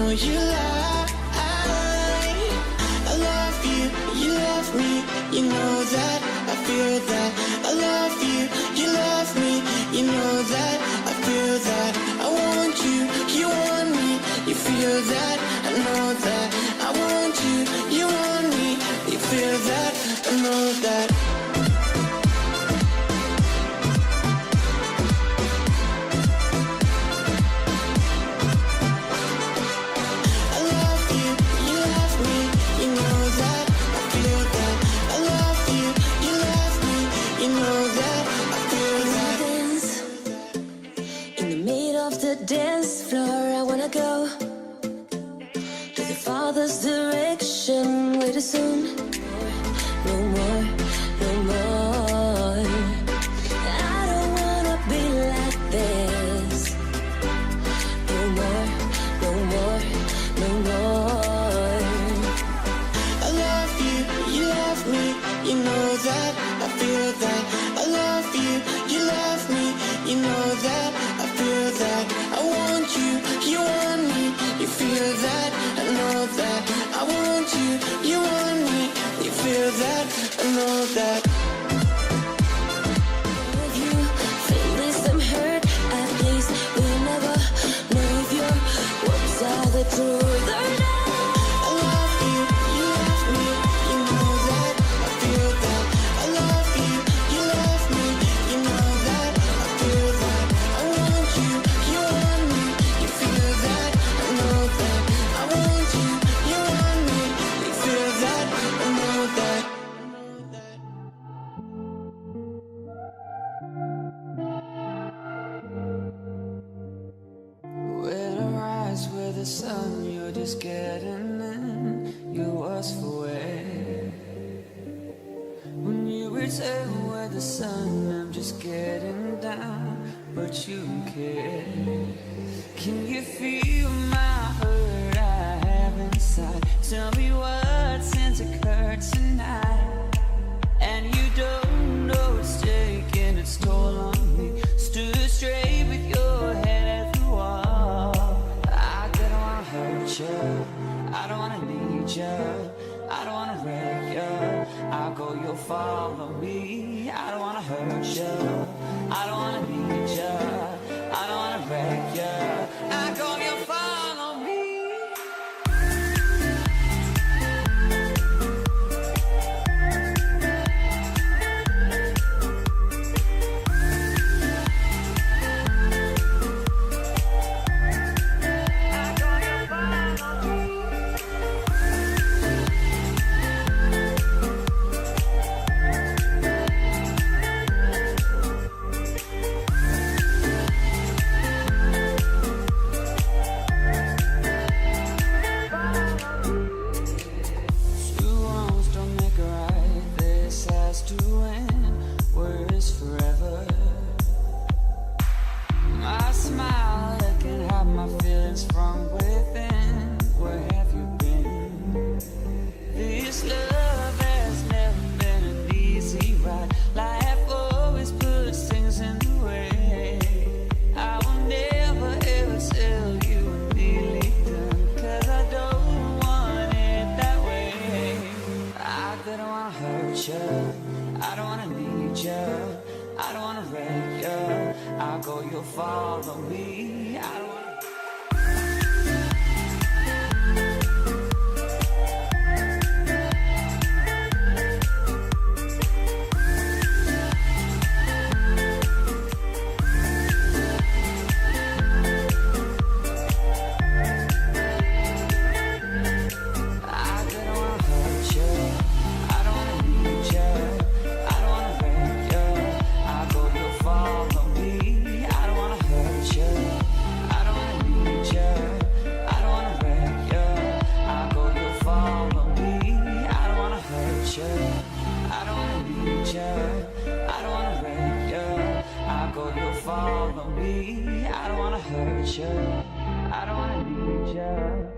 know you lie. I love you, you love me, you know that, I feel that. I love you, you love me, you know that, I feel that. I want you, you want me, you feel that, I know that. I want you, you want me, you feel that, I know that. Dance floor, I wanna go to the Father's direction. Way too soon, no more, no more. I don't wanna be like this. No more, no more, no more. I love you, you love me, you know that, I feel that. I love you, you love me, you know that, I feel that. I want you, you want me, you feel that, I know that. I want you, you want me, you feel that, I know that. With you, feeling some hurt, at least we never know if your words are the truth or not. I love you, you love me, you know that, I feel that. I love you, you love me, you know that, I feel that. I want you, you want me, you feel that, I know that. I want you, you want me, you feel that, I know that. When I rise with the sun, you're just getting in. You was for where? When you return with the sun, I'm just getting down, but you don't care. Can you feel my hurt I have inside? Tell me what since occurred tonight. And you don't know it's taking its toll on me. Stood straight with your head at the wall. I don't wanna hurt you, I don't wanna need you, I don't wanna wreck you. I'll go, you'll follow me. I don't wanna hurt you, I don't wanna need you, I don't wanna wreck you. I go, you'll follow me. I don't wanna need you, I don't wanna wreck you. I'll go, you'll follow me. I don't wanna. Follow me, I don't wanna hurt you, I don't wanna need you.